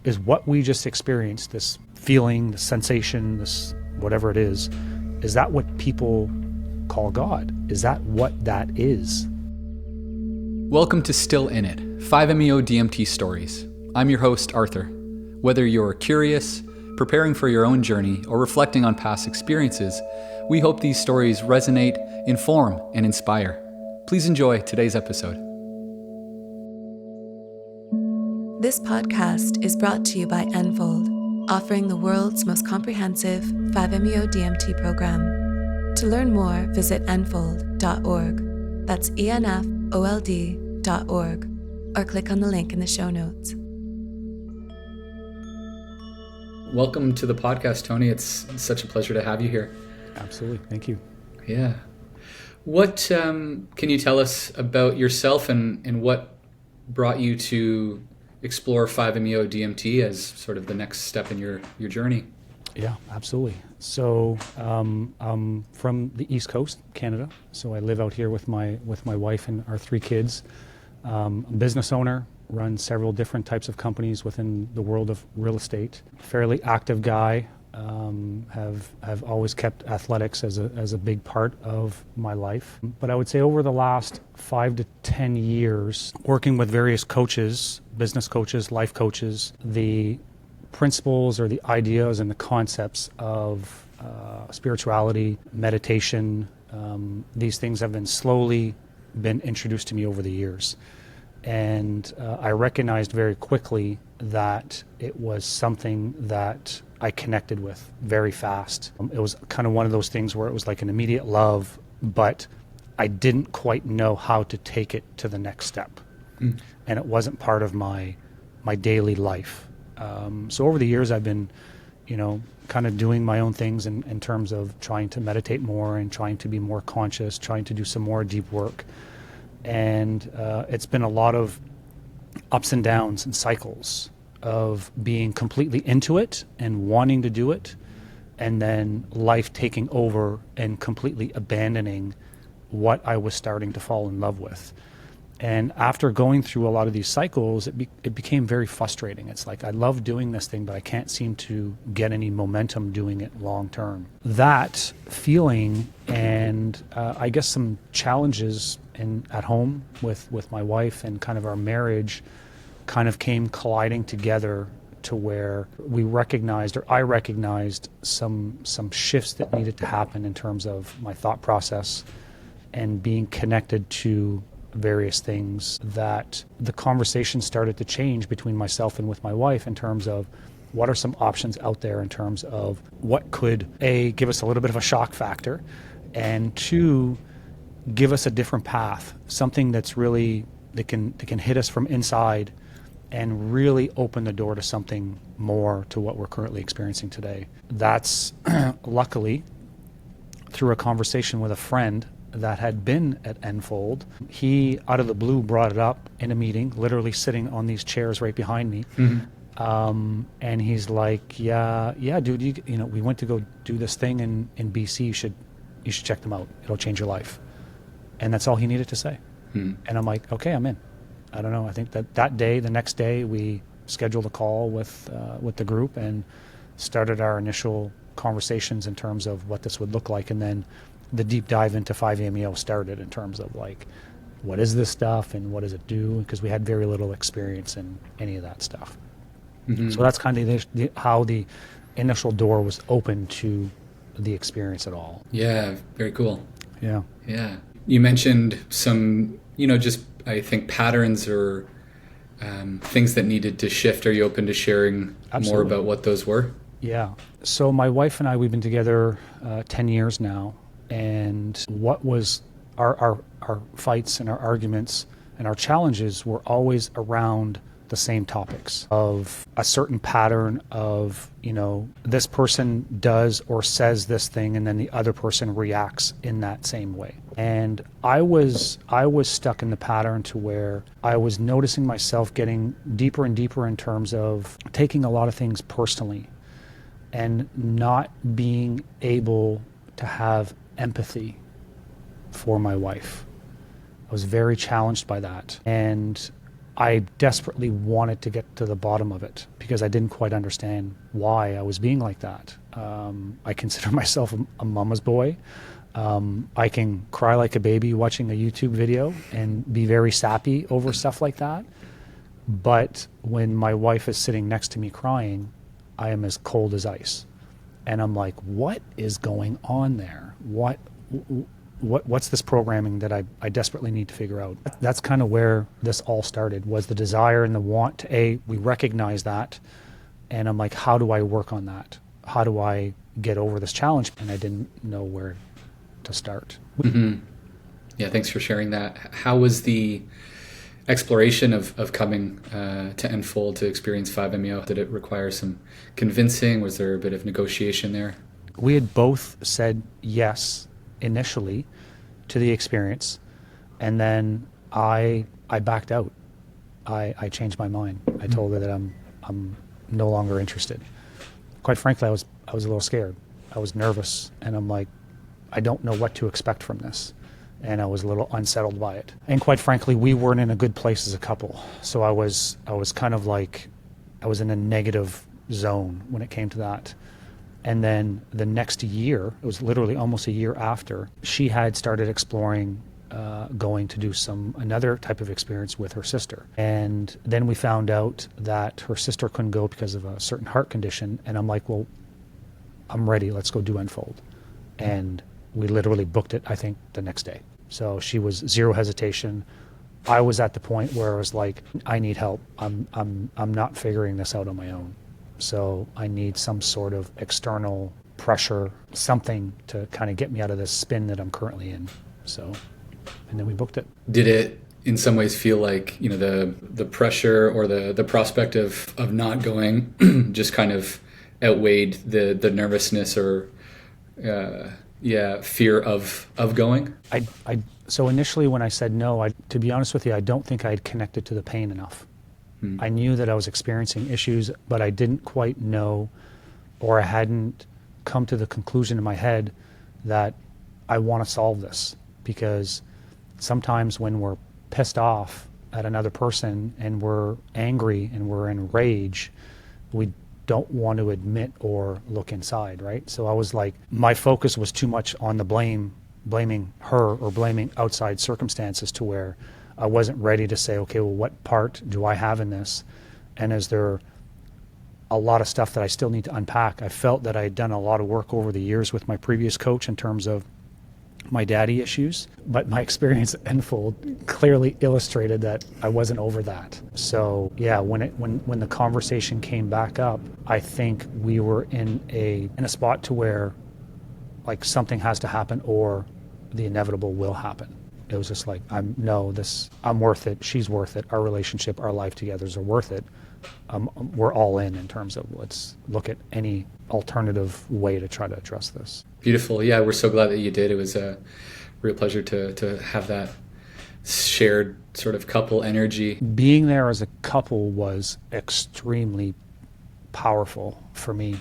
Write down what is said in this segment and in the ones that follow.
Is what we just experienced, this feeling, this sensation, this whatever it is that what people call God? Is that what that is? Welcome to Still In It, 5-MeO DMT Stories. I'm your host, Arthur. Whether you're curious, preparing for your own journey, or reflecting on past experiences, we hope these stories resonate, inform, and inspire. Please enjoy today's episode. This podcast is brought to you by Enfold, offering the world's most comprehensive 5-MeO DMT program. To learn more, visit enfold.org. That's enfold.org, or click on the link in the show notes. Welcome to the podcast, Tony. It's such a pleasure to have you here. Absolutely. Thank you. Yeah. What can you tell us about yourself and what brought you to explore 5-MeO DMT as sort of the next step in your journey? Yeah, absolutely. So I'm from the East Coast, Canada. So I live out here with my wife and our 3 kids. I'm a business owner, run several different types of companies within the world of real estate. Fairly active guy. Have always kept athletics as a big part of my life. But I would say over the last 5 to 10 years, working with various coaches, business coaches, life coaches, the principles or the ideas and the concepts of spirituality, meditation, these things have been slowly been introduced to me over the years. And I recognized very quickly that it was something that I connected with very fast. It was kind of one of those things where it was like an immediate love, but I didn't quite know how to take it to the next step. And it wasn't part of my daily life. So over the years, I've been, kind of doing my own things in terms of trying to meditate more and trying to be more conscious, trying to do some more deep work. And it's been a lot of ups and downs and cycles of being completely into it and wanting to do it, and then life taking over and completely abandoning what I was starting to fall in love with. And after going through a lot of these cycles, it became very frustrating. It's like, I love doing this thing, but I can't seem to get any momentum doing it long term. That feeling and I guess some challenges at home with my wife and kind of our marriage kind of came colliding together to where I recognized some shifts that needed to happen in terms of my thought process and being connected to various things, that the conversation started to change between myself and with my wife in terms of what are some options out there in terms of what could, A, give us a little bit of a shock factor, and 2, give us a different path, something that's really, that can hit us from inside and really open the door to something more to what we're currently experiencing today. That's luckily through a conversation with a friend that had been at Enfold. He, out of the blue, brought it up in a meeting, literally sitting on these chairs right behind me. Mm-hmm. And he's like, yeah, dude, we went to go do this thing in BC. You should check them out. It'll change your life. And that's all he needed to say. Mm-hmm. And I'm like, okay, I'm in. I don't know. I think that day, the next day, we scheduled a call with the group and started our initial conversations in terms of what this would look like. And then the deep dive into 5-MeO started in terms of like, what is this stuff and what does it do? Because we had very little experience in any of that stuff. Mm-hmm. So that's kind of how the initial door was open to the experience at all. Yeah, very cool. Yeah. Yeah. You mentioned some, just I think patterns or things that needed to shift. Are you open to sharing Absolutely. More about what those were? Yeah. So my wife and I, we've been together 10 years now. And what was our fights and our arguments and our challenges were always around the same topics of a certain pattern of, this person does or says this thing and then the other person reacts in that same way. And I was stuck in the pattern to where I was noticing myself getting deeper and deeper in terms of taking a lot of things personally and not being able to have empathy for my wife. I was very challenged by that. And I desperately wanted to get to the bottom of it because I didn't quite understand why I was being like that. I consider myself a mama's boy. I can cry like a baby watching a YouTube video and be very sappy over stuff like that. But when my wife is sitting next to me crying, I am as cold as ice. And I'm like, what is going on there? What's this programming that I desperately need to figure out? That's kind of where this all started, was the desire and the want to, we recognize that. And I'm like, how do I work on that? How do I get over this challenge? And I didn't know where to start. Mm-hmm. Yeah, thanks for sharing that. How was the exploration of coming to Enfold to experience 5-MeO? Did it require some convincing? Was there a bit of negotiation there? We had both said yes initially to the experience, and then I backed out. I changed my mind. I told her that I'm no longer interested. Quite frankly, I was a little scared. I was nervous, and I'm like, I don't know what to expect from this. And I was a little unsettled by it. And quite frankly, we weren't in a good place as a couple. So I was kind of like, I was in a negative zone when it came to that. And then the next year, it was literally almost a year after, she had started exploring going to do another type of experience with her sister. And then we found out that her sister couldn't go because of a certain heart condition. And I'm like, well, I'm ready. Let's go do Enfold. And we literally booked it, I think, the next day. So she was zero hesitation. I was at the point where I was like, I need help. I'm not figuring this out on my own. So I need some sort of external pressure, something to kind of get me out of this spin that I'm currently in. So, and then we booked it. Did it in some ways feel like, the pressure or the prospect of not going just kind of outweighed the nervousness or fear of going? So initially when I said no, to be honest with you, I don't think I had connected to the pain enough. I knew that I was experiencing issues, but I didn't quite know, or I hadn't come to the conclusion in my head that I want to solve this. Because sometimes when we're pissed off at another person and we're angry and we're in rage, we don't want to admit or look inside, right? So I was like, my focus was too much on the blaming her or blaming outside circumstances, to where I wasn't ready to say, okay, well, what part do I have in this? And is there a lot of stuff that I still need to unpack? I felt that I had done a lot of work over the years with my previous coach in terms of my daddy issues, but my experience at Enfold clearly illustrated that I wasn't over that. So yeah, when the conversation came back up, I think we were in a spot to where, like, something has to happen or the inevitable will happen. It was just like, I'm worth it. She's worth it. Our relationship, our life togethers are worth it. We're all in terms of let's look at any alternative way to try to address this. Beautiful. Yeah, we're so glad that you did. It was a real pleasure to have that shared sort of couple energy. Being there as a couple was extremely powerful for me.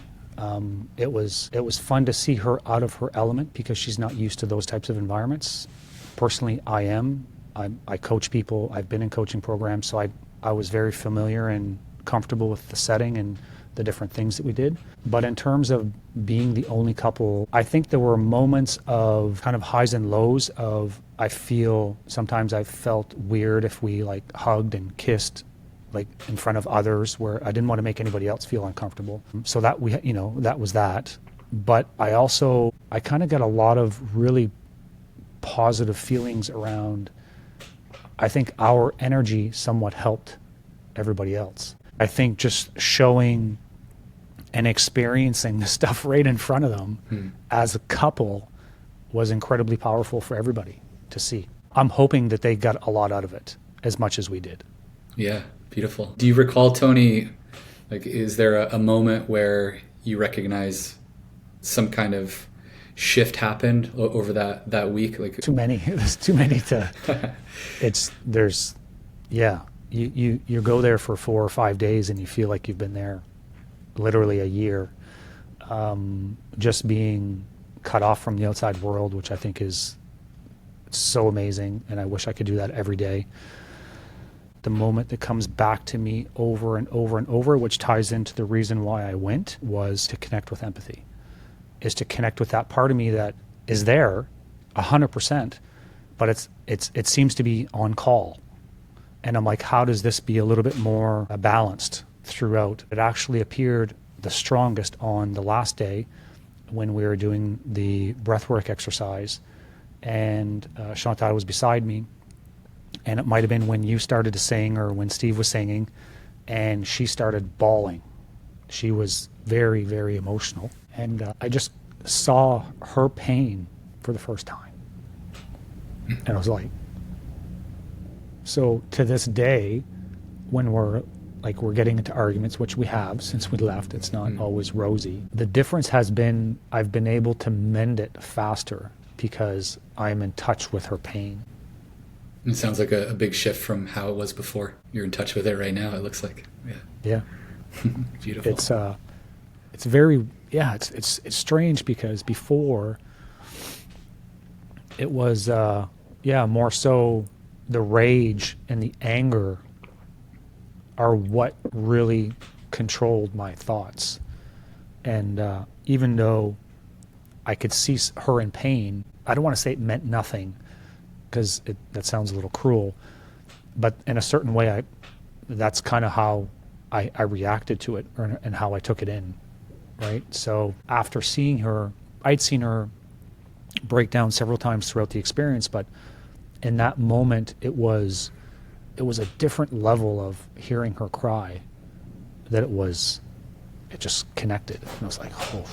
It was fun to see her out of her element because she's not used to those types of environments. Personally, I am. I coach people. I've been in coaching programs, so I was very familiar and comfortable with the setting and the different things that we did. But in terms of being the only couple, I think there were moments of kind of highs and lows of, I feel sometimes I felt weird if we like hugged and kissed like in front of others, where I didn't want to make anybody else feel uncomfortable. So that that was that. But I kind of got a lot of really positive feelings around, I think our energy somewhat helped everybody else. I think just showing and experiencing the stuff right in front of them as a couple was incredibly powerful for everybody to see. I'm hoping that they got a lot out of it, as much as we did. Yeah, beautiful. Do you recall, Tony, like, is there a moment where you recognize some kind of shift happened over that week? Like, too many. There's too many to. You go there for 4 or 5 days and you feel like you've been there literally a year. Just being cut off from the outside world, which I think is so amazing, and I wish I could do that every day. The moment that comes back to me over and over and over, which ties into the reason why I went, was to connect with empathy, is to connect with that part of me that is there 100%, but it seems to be on call. And I'm like, how does this be a little bit more balanced throughout? It actually appeared the strongest on the last day when we were doing the breathwork exercise, and Chantal was beside me, and it might have been when you started to sing or when Steve was singing, and she started bawling. She was very, very emotional, and I just saw her pain for the first time. And I was like, so to this day, when we're getting into arguments, which we have since we left, it's not always rosy. The difference has been I've been able to mend it faster because I'm in touch with her pain. It sounds like a big shift from how it was before. You're in touch with it right now, it looks like. Yeah. Beautiful. It's very, it's strange because before it was, more so the rage and the anger are what really controlled my thoughts. And even though I could see her in pain, I don't want to say it meant nothing, because that sounds a little cruel, but in a certain way, that's kind of how I reacted to it, and how I took it in, right? So after seeing her, I'd seen her break down several times throughout the experience, but in that moment, it was a different level of hearing her cry, that it just connected. And I was like, oh,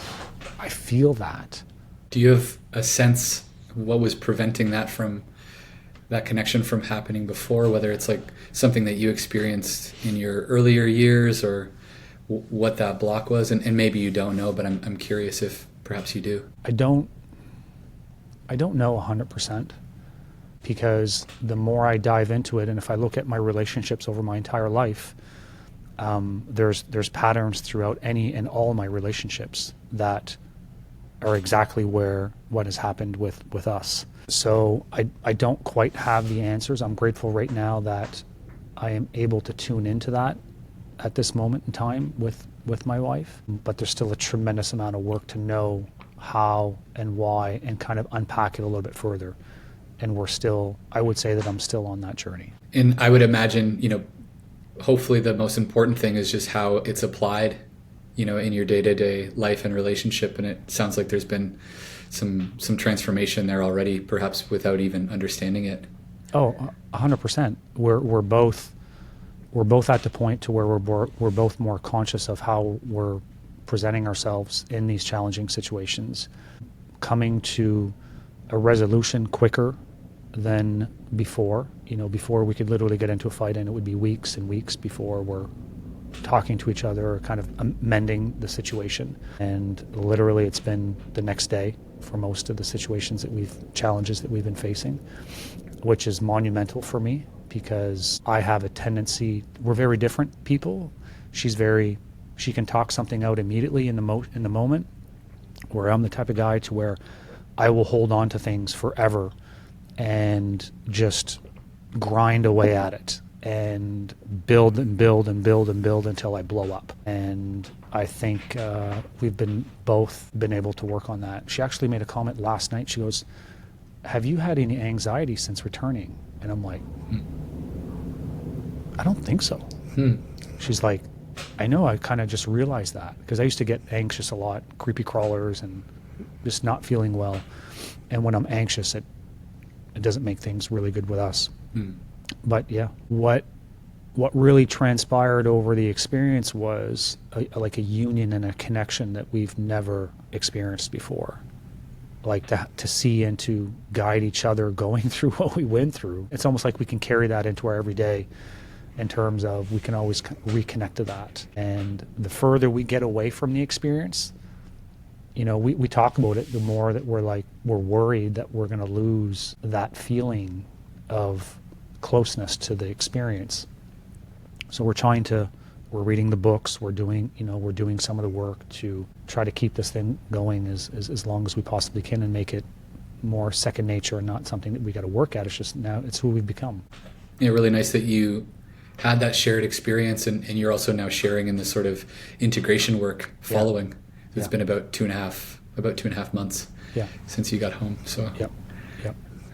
I feel that. Do you have a sense what was preventing that connection from happening before, whether it's like something that you experienced in your earlier years, or what that block was? And maybe you don't know, but I'm curious if perhaps you do. I don't know 100%, because the more I dive into it, and if I look at my relationships over my entire life, there's patterns throughout any and all my relationships that are exactly what has happened with us. So I don't quite have the answers. I'm grateful right now that I am able to tune into that at this moment in time with my wife, but there's still a tremendous amount of work to know how and why, and kind of unpack it a little bit further. And I would say that I'm still on that journey. And I would imagine, hopefully the most important thing is just how it's applied, in your day-to-day life and relationship. And it sounds like there's been some transformation there already, perhaps without even understanding it. Oh, 100%. We're both at the point to where we're both more conscious of how we're presenting ourselves in these challenging situations, coming to a resolution quicker than before. Before we could literally get into a fight and it would be weeks and weeks before we're talking to each other or kind of amending the situation. And literally it's been the next day for most of the challenges that we've been facing, which is monumental for me, because I have a tendency, we're very different people. She can talk something out immediately in the moment, where I'm the type of guy to where I will hold on to things forever and just grind away at it and build and build and build and build until I blow up. And I think we've both been able to work on that. She actually made a comment last night. She goes, "Have you had any anxiety since returning?" And I'm like, I don't think so. She's like, I know, I kind of just realized that, because I used to get anxious a lot, creepy crawlers and just not feeling well. And when I'm anxious, it doesn't make things really good with us. But yeah, what really transpired over the experience was like a union and a connection that we've never experienced before. Like to see and to guide each other going through what we went through. It's almost like we can carry that into our everyday, in terms of we can always reconnect to that. And the further we get away from the experience, we talk about it, the more that we're worried that we're going to lose that feeling of closeness to the experience. So we're reading the books, we're doing some of the work to try to keep this thing going as long as we possibly can, and make it more second nature and not something that we got to work at. It's just now it's who we've become. Yeah, really nice that you had that shared experience, and you're also now sharing in this sort of integration work following. It's been about two and a half months since you got home. So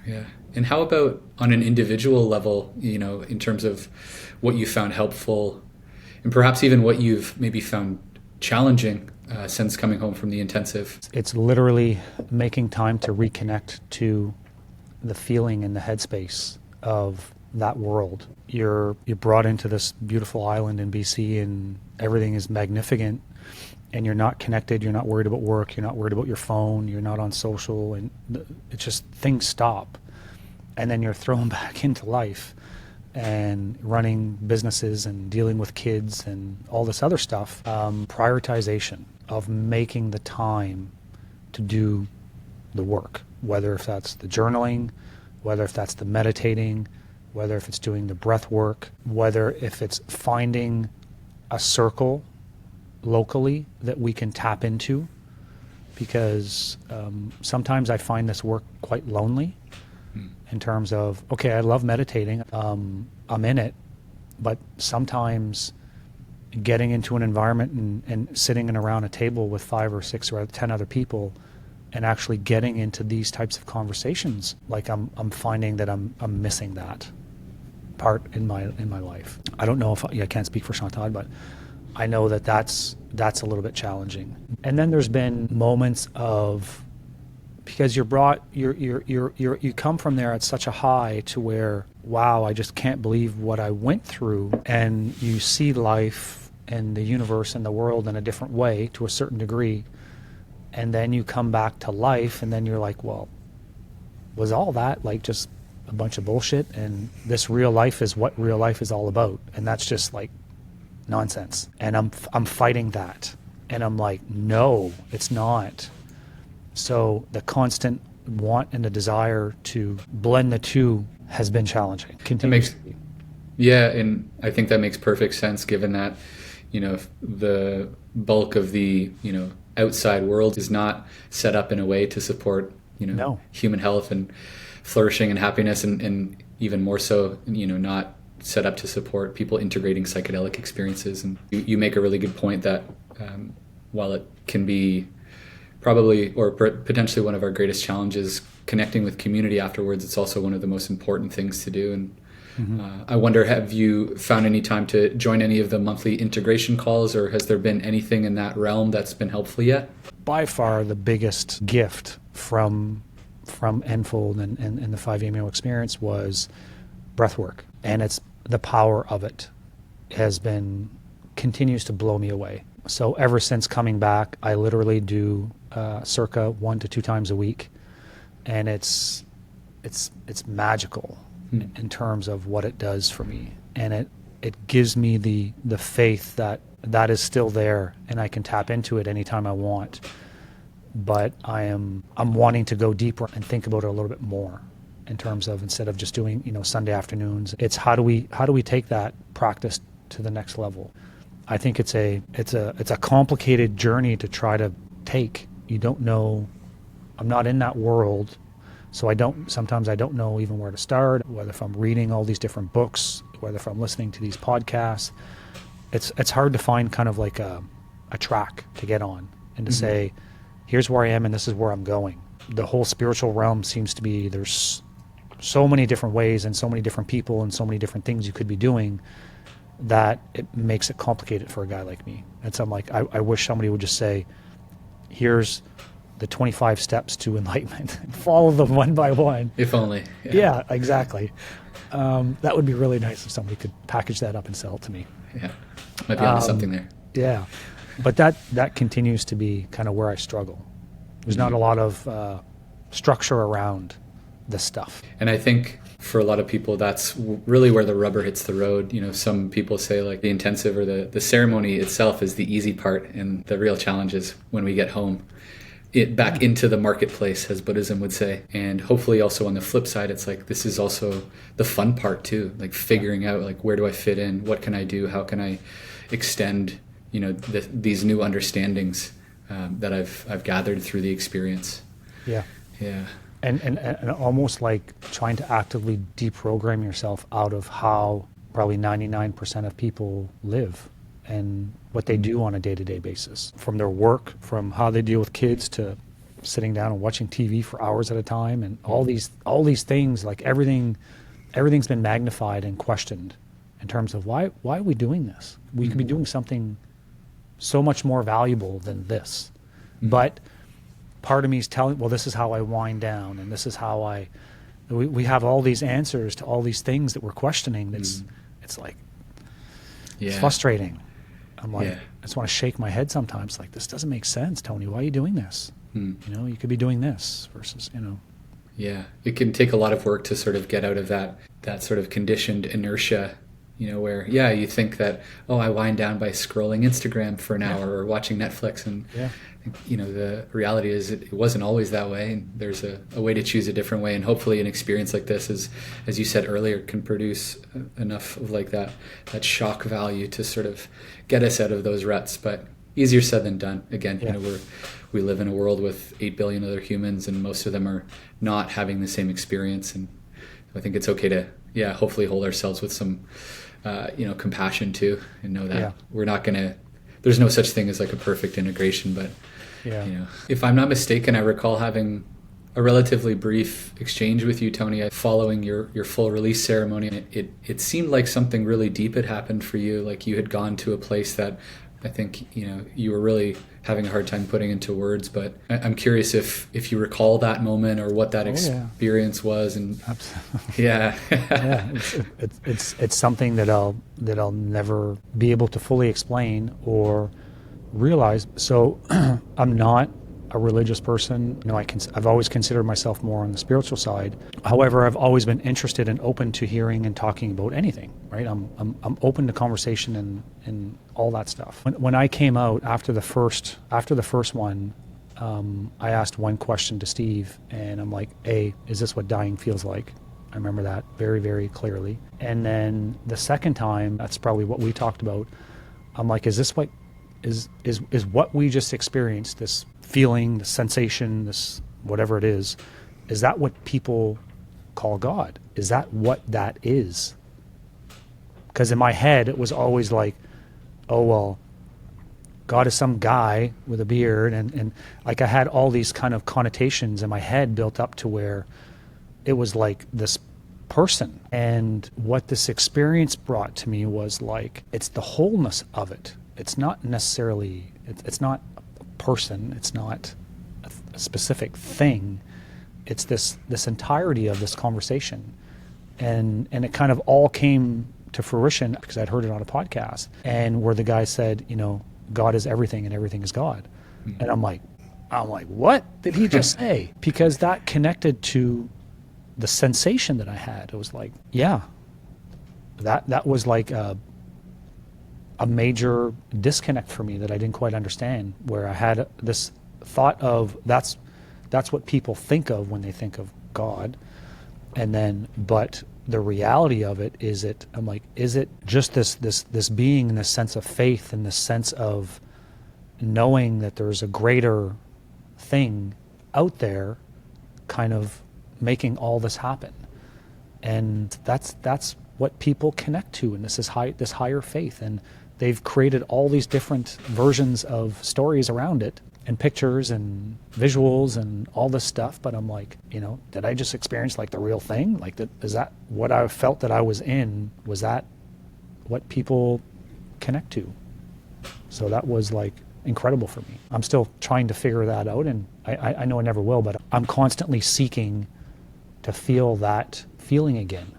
yeah. And how about on an individual level, in terms of what you found helpful, and perhaps even what you've maybe found challenging since coming home from the intensive? It's literally making time to reconnect to the feeling and the headspace of that world. You're brought into this beautiful island in BC, and everything is magnificent, and you're not connected, you're not worried about work, you're not worried about your phone, you're not on social, and it's just things stop. And then you're thrown back into life and running businesses and dealing with kids and all this other stuff. Prioritization of making the time to do the work, whether if that's the journaling, whether if that's the meditating, whether if it's doing the breath work, whether if it's finding a circle locally that we can tap into, because sometimes I find this work quite lonely in terms of, okay, I love meditating, I'm in it, but sometimes getting into an environment and sitting around a table with 5 or 6 or 10 other people and actually getting into these types of conversations, like I'm finding that I'm missing that part in my life. I don't know if I can't speak for Chantal, but I know that's a little bit challenging. And then there's been moments of, because you come from there at such a high to where, wow, I just can't believe what I went through, and you see life and the universe and the world in a different way to a certain degree, and then you come back to life, and then you're like, well, was all that like just a bunch of bullshit, and this real life is what real life is all about, and that's just like nonsense. And I'm fighting that, and I'm like, no, it's not. So the constant want and the desire to blend the two has been challenging. And I think that makes perfect sense, given that, the bulk of the, outside world is not set up in a way to support, human health and flourishing and happiness, and even more so, not set up to support people integrating psychedelic experiences. And you make a really good point that while it can be probably or potentially one of our greatest challenges, connecting with community afterwards, it's also one of the most important things to do. And I wonder, have you found any time to join any of the monthly integration calls, or has there been anything in that realm that's been helpful yet? By far the biggest gift from Enfold and the 5-MeO experience was breathwork, and it's the power of it continues to blow me away. So ever since coming back, I literally do circa 1 to 2 times a week, and it's magical in terms of what it does for me, and it gives me the faith that is still there, and I can tap into it anytime I want. But I'm wanting to go deeper and think about it a little bit more, in terms of, instead of just doing Sunday afternoons, it's how do we take that practice to the next level. I think it's a complicated journey to try to take. You don't know. I'm not in that world, so sometimes I don't know even where to start, whether if I'm reading all these different books, whether if I'm listening to these podcasts. It's hard to find kind of like a track to get on and to say, here's where I am and this is where I'm going. The whole spiritual realm seems to be, there's so many different ways and so many different people and so many different things you could be doing, that it makes it complicated for a guy like me. And so I'm like, I wish somebody would just say, here's the 25 steps to enlightenment. Follow them one by one. If only. Yeah, exactly. That would be really nice if somebody could package that up and sell it to me. Yeah, might be onto something there. Yeah, but that continues to be kind of where I struggle. There's not a lot of structure around this stuff. And I think for a lot of people, that's really where the rubber hits the road. Some people say like the intensive or the ceremony itself is the easy part, and the real challenge is when we get home, back into the marketplace, as Buddhism would say. And hopefully also on the flip side, it's like, this is also the fun part too, like figuring out like, where do I fit in? What can I do? How can I extend, these new understandings that I've gathered through the experience. Yeah. Yeah. And almost like trying to actively deprogram yourself out of how probably 99% of people live and what they do on a day-to-day basis, from their work, from how they deal with kids, to sitting down and watching TV for hours at a time, and all these things. Like everything's been magnified and questioned in terms of why are we doing this? We could be doing something so much more valuable than this. But part of me is telling, well, this is how I wind down, and this is how we have all these answers to all these things that we're questioning. It's like, it's frustrating. I'm like, I just want to shake my head sometimes. Like, this doesn't make sense, Tony. Why are you doing this? You know, you could be doing this versus, you know. Yeah, it can take a lot of work to sort of get out of that sort of conditioned inertia, you know, where, you think that, I wind down by scrolling Instagram for an hour or watching Netflix. And, you know, the reality is it wasn't always that way. And there's a way to choose a different way. And hopefully an experience like this, as you said earlier, can produce enough of like that shock value to sort of get us out of those ruts. But easier said than done. Again, you know, we live in a world with 8 billion other humans, and most of them are not having the same experience. And I think it's okay to, hopefully hold ourselves with some, compassion too, and know that we're not going to, there's no such thing as like a perfect integration. But, you know, if I'm not mistaken, I recall having a relatively brief exchange with you, Tony, following your full release ceremony. It seemed like something really deep had happened for you. Like you had gone to a place that I think, you know, you were really having a hard time putting into words, but I'm curious if you recall that moment or what that experience was. And absolutely. Yeah. It's something that I'll never be able to fully explain or realize. So I'm not a religious person. You know, I've always considered myself more on the spiritual side. However, I've always been interested and open to hearing and talking about anything, right? I'm open to conversation and all that stuff. When I came out after the first one, I asked one question to Steve, and I'm like, is this what dying feels like? I remember that very, very clearly. And then the second time, that's probably what we talked about. I'm like, is this what is what we just experienced, this feeling, this sensation, this whatever it is that what people call God? Is that what that is? Because in my head, it was always like, oh, well, God is some guy with a beard. And like I had all these kind of connotations in my head built up to where it was like this person. And what this experience brought to me was like, it's the wholeness of it. It's not necessarily, it's not a person. It's not a specific thing. It's this entirety of this conversation. And it kind of all came to fruition because I'd heard it on a podcast, and where the guy said, you know, God is everything and everything is God. Mm-hmm. And I'm like, what did he just say? Because that connected to the sensation that I had. It was like, that was like a major disconnect for me that I didn't quite understand, where I had this thought of that's what people think of when they think of God. And then, but the reality of it, is it just this being, and this sense of faith, and this sense of knowing that there's a greater thing out there kind of making all this happen? And that's what people connect to, and this higher faith. And they've created all these different versions of stories around it, and pictures and visuals and all this stuff. But I'm like, you know, did I just experience like the real thing? Like, is that what I felt that I was in? Was that what people connect to? So that was like incredible for me. I'm still trying to figure that out, and I know I never will, but I'm constantly seeking to feel that feeling again,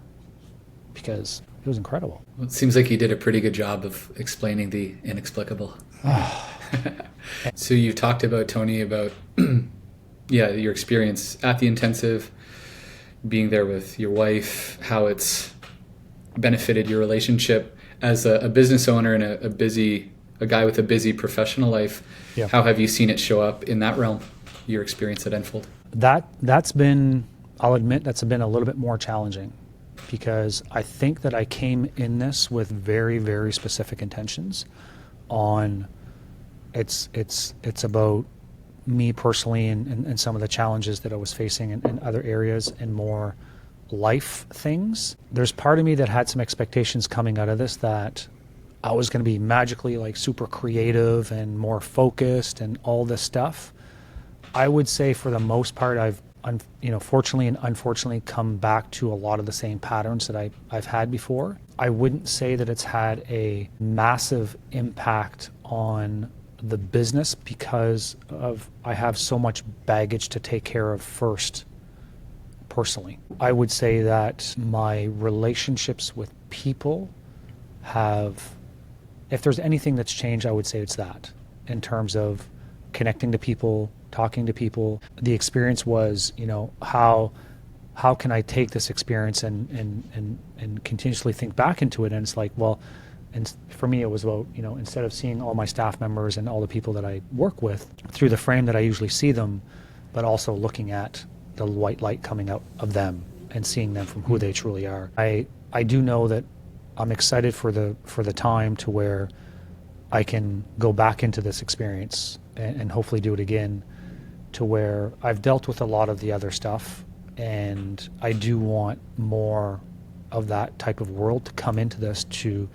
because it was incredible. Well, it seems like you did a pretty good job of explaining the inexplicable. So you talked about, Tony, about your experience at the intensive, being there with your wife, how it's benefited your relationship as a business owner and a guy with a busy professional life. Yeah. How have you seen it show up in that realm, your experience at Enfold? That's been, I'll admit, that's been a little bit more challenging, because I think that I came in this with very, very specific intentions on it's about me personally and some of the challenges that I was facing in other areas, and more life things. There's part of me that had some expectations coming out of this that I was going to be magically like super creative and more focused and all this stuff. I would say for the most part, I've fortunately and unfortunately come back to a lot of the same patterns that I've had before. I wouldn't say that it's had a massive impact on the business because of I have so much baggage to take care of first personally. I would say that my relationships with people have, if there's anything that's changed, I would say it's that in terms of connecting to people, talking to people. The experience was, how can I take this experience and continuously think back into it? And it's like, well, and for me, it was about, instead of seeing all my staff members and all the people that I work with through the frame that I usually see them, but also looking at the white light coming out of them and seeing them from who they truly are. I do know that I'm excited for the time to where I can go back into this experience and hopefully do it again, to where I've dealt with a lot of the other stuff, and I do want more of that type of world to come into this to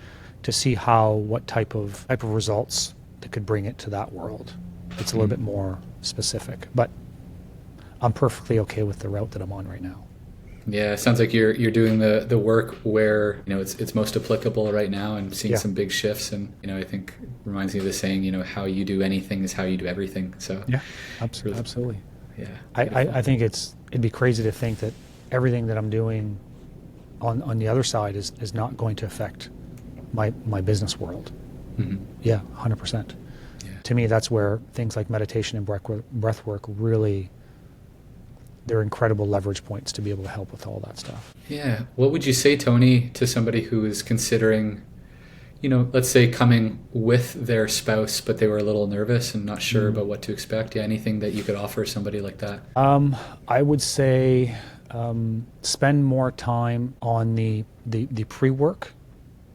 see what type of results that could bring it to that world. It's a little bit more specific, but I'm perfectly okay with the route that I'm on right now. Yeah, it sounds like you're doing the work where it's most applicable right now, and seeing some big shifts. And I think reminds me of the saying, how you do anything is how you do everything. So yeah, absolutely. Yeah, I think it'd be crazy to think that everything that I'm doing on the other side is not going to affect my business world. Mm-hmm. Yeah, 100%. Yeah. To me, that's where things like meditation and breathwork really, they're incredible leverage points to be able to help with all that stuff. Yeah. What would you say, Tony, to somebody who is considering, let's say coming with their spouse, but they were a little nervous and not sure about what to expect? Yeah, anything that you could offer somebody like that? I would say spend more time on the pre-work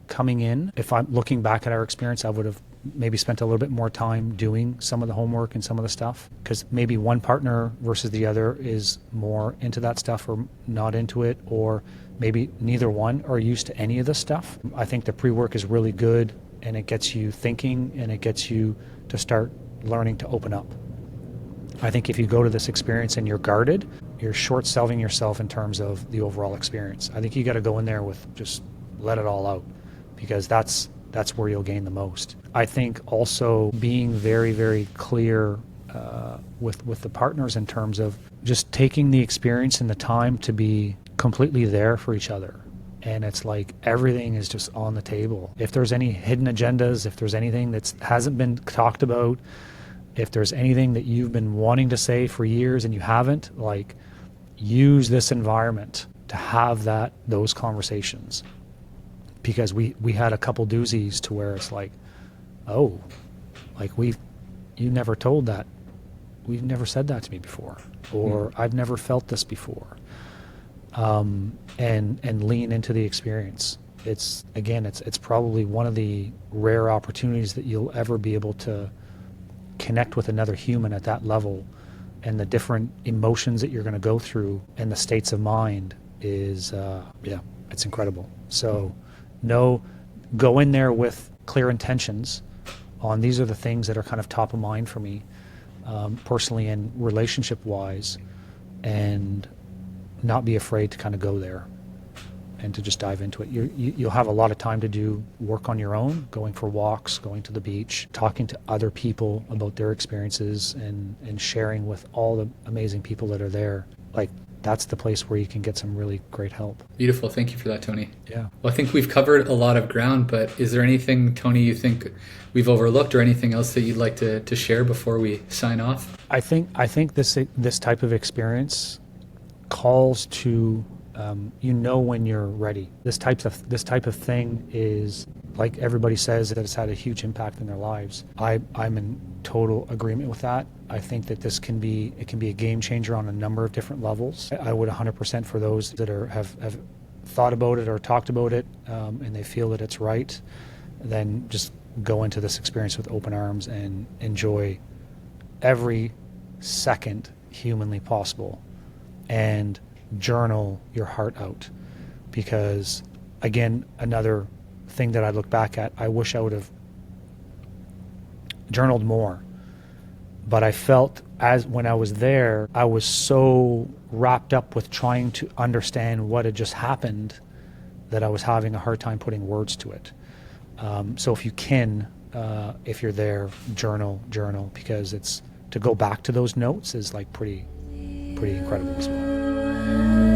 coming in. If I'm looking back at our experience, I would have maybe spent a little bit more time doing some of the homework and some of the stuff, because maybe one partner versus the other is more into that stuff or not into it, or maybe neither one are used to any of this stuff. I think the pre-work is really good, and it gets you thinking, and it gets you to start learning to open up. I think if you go to this experience and you're guarded, you're short-selling yourself in terms of the overall experience. I think you got to go in there with just let it all out, because that's where you'll gain the most. I think also being very, very clear with the partners in terms of just taking the experience and the time to be completely there for each other. And it's like everything is just on the table. If there's any hidden agendas, if there's anything that hasn't been talked about, if there's anything that you've been wanting to say for years and you haven't, like, use this environment to have those conversations. Because we had a couple doozies to where it's like, oh, like you never told that. We've never said that to me before, or I've never felt this before. And lean into the experience. It's probably one of the rare opportunities that you'll ever be able to connect with another human at that level, and the different emotions that you're going to go through and the states of mind is, it's incredible. So go in there with clear intentions on these are the things that are kind of top of mind for me, personally and relationship-wise, and not be afraid to kind of go there and to just dive into it. You'll have a lot of time to do work on your own, going for walks, going to the beach, talking to other people about their experiences, and sharing with all the amazing people that are there. Like, that's the place where you can get some really great help. Beautiful. Thank you for that, Tony. Yeah. Well, I think we've covered a lot of ground, but is there anything, Tony, you think we've overlooked, or anything else that you'd like to share before we sign off? I think this type of experience calls to when you're ready. This type of thing is, like everybody says, that it's had a huge impact in their lives. I'm in total agreement with that. I think that it can be a game changer on a number of different levels. I would 100% for those that have thought about it or talked about it, and they feel that it's right, then just go into this experience with open arms and enjoy every second humanly possible. And journal your heart out, because again, another thing that I look back at, I wish I would have journaled more. But I felt as when I was there, I was so wrapped up with trying to understand what had just happened that I was having a hard time putting words to it. So if you can, if you're there, journal, because it's to go back to those notes is like pretty incredible as well.